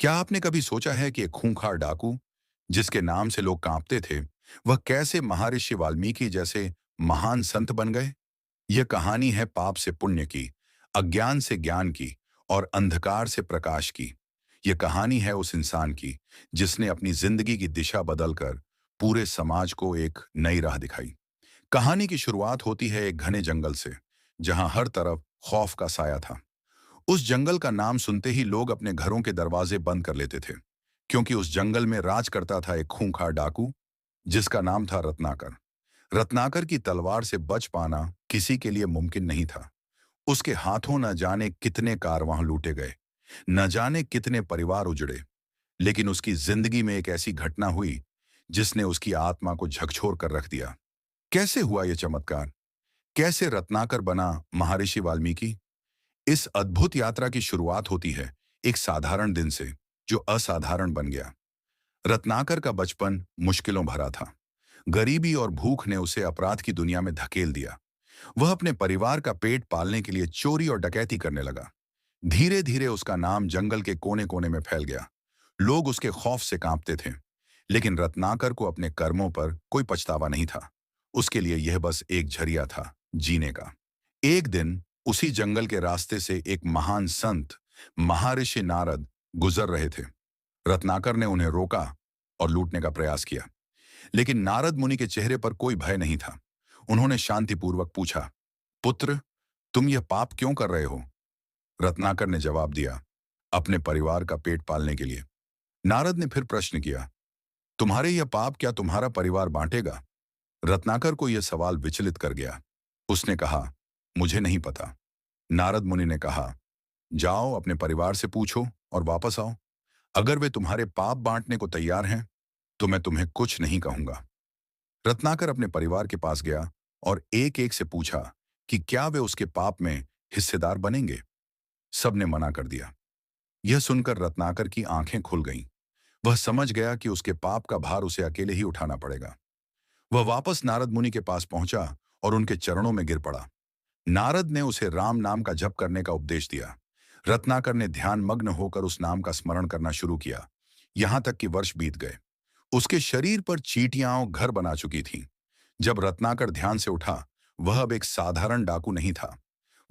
क्या आपने कभी सोचा है कि एक खूंखार डाकू, जिसके नाम से लोग कांपते थे, वह कैसे महर्षि वाल्मीकि जैसे महान संत बन गए? यह कहानी है पाप से पुण्य की, अज्ञान से ज्ञान की और अंधकार से प्रकाश की। यह कहानी है उस इंसान की जिसने अपनी जिंदगी की दिशा बदलकर पूरे समाज को एक नई राह दिखाई। कहानी की शुरुआत होती है एक घने जंगल से, जहां हर तरफ खौफ का साया था। उस जंगल का नाम सुनते ही लोग अपने घरों के दरवाजे बंद कर लेते थे, क्योंकि उस जंगल में राज करता था एक खूंखार डाकू, जिसका नाम था रत्नाकर। रत्नाकर की तलवार से बच पाना किसी के लिए मुमकिन नहीं था। उसके हाथों न जाने कितने कारवां लूटे गए, न जाने कितने परिवार उजड़े। लेकिन उसकी जिंदगी में एक ऐसी घटना हुई जिसने उसकी आत्मा को झकझोर कर रख दिया। कैसे हुआ यह चमत्कार? कैसे रत्नाकर बना महर्षि वाल्मीकि? इस अद्भुत यात्रा की शुरुआत होती है एक साधारण दिन से, जो असाधारण बन गया। रत्नाकर का बचपन मुश्किलों भरा था। गरीबी और भूख ने उसे अपराध की दुनिया में धकेल दिया। वह अपने परिवार का पेट पालने के लिए चोरी और डकैती करने लगा। धीरे धीरे उसका नाम जंगल के कोने कोने में फैल गया। लोग उसके खौफ से कांपते थे। लेकिन रत्नाकर को अपने कर्मों पर कोई पछतावा नहीं था। उसके लिए यह बस एक जरिया था जीने का। एक दिन उसी जंगल के रास्ते से एक महान संत, महर्षि नारद, गुजर रहे थे। रत्नाकर ने उन्हें रोका और लूटने का प्रयास किया, लेकिन नारद मुनि के चेहरे पर कोई भय नहीं था। उन्होंने शांतिपूर्वक पूछा, पुत्र, तुम यह पाप क्यों कर रहे हो? रत्नाकर ने जवाब दिया, अपने परिवार का पेट पालने के लिए। नारद ने फिर प्रश्न किया, तुम्हारे यह पाप क्या तुम्हारा परिवार बांटेगा? रत्नाकर को यह सवाल विचलित कर गया। उसने कहा, मुझे नहीं पता। नारद मुनि ने कहा, जाओ अपने परिवार से पूछो और वापस आओ। अगर वे तुम्हारे पाप बांटने को तैयार हैं, तो मैं तुम्हें कुछ नहीं कहूंगा। रत्नाकर अपने परिवार के पास गया और एक एक से पूछा कि क्या वे उसके पाप में हिस्सेदार बनेंगे। सबने मना कर दिया। यह सुनकर रत्नाकर की आंखें खुल गईं। वह समझ गया कि उसके पाप का भार उसे अकेले ही उठाना पड़ेगा। वह वापस नारद मुनि के पास पहुंचा और उनके चरणों में गिर पड़ा। नारद ने उसे राम नाम का जप करने का उपदेश दिया। रत्नाकर ने ध्यान मग्न होकर उस नाम का स्मरण करना शुरू किया। यहां तक कि वर्ष बीत गए। उसके शरीर पर चींटियां और घर बना चुकी थीं। जब रत्नाकर ध्यान से उठा, वह अब एक साधारण डाकू नहीं था।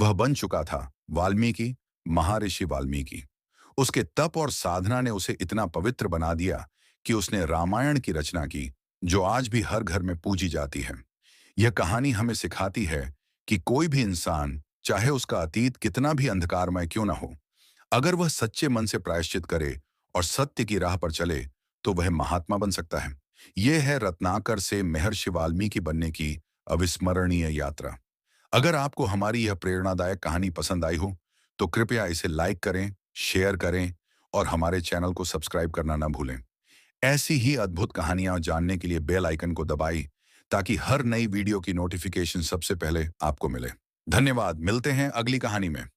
वह बन चुका था वाल्मीकि, महर्षि वाल्मीकि। उसके तप और साधना ने उसे इतना पवित्र बना दिया कि उसने रामायण की रचना की, जो आज भी हर घर में पूजी जाती है। यह कहानी हमें सिखाती है कि कोई भी इंसान, चाहे उसका अतीत कितना भी अंधकारमय क्यों न हो, अगर वह सच्चे मन से प्रायश्चित करे और सत्य की राह पर चले, तो वह महात्मा बन सकता है। यह है रत्नाकर से महर्षि वाल्मीकि बनने की अविस्मरणीय यात्रा। अगर आपको हमारी यह प्रेरणादायक कहानी पसंद आई हो, तो कृपया इसे लाइक करें, शेयर करें और हमारे चैनल को सब्सक्राइब करना ना भूलें। ऐसी ही अद्भुत कहानियां जानने के लिए बेल आइकन को दबाएं, ताकि हर नई वीडियो की नोटिफिकेशन सबसे पहले आपको मिले। धन्यवाद। मिलते हैं अगली कहानी में।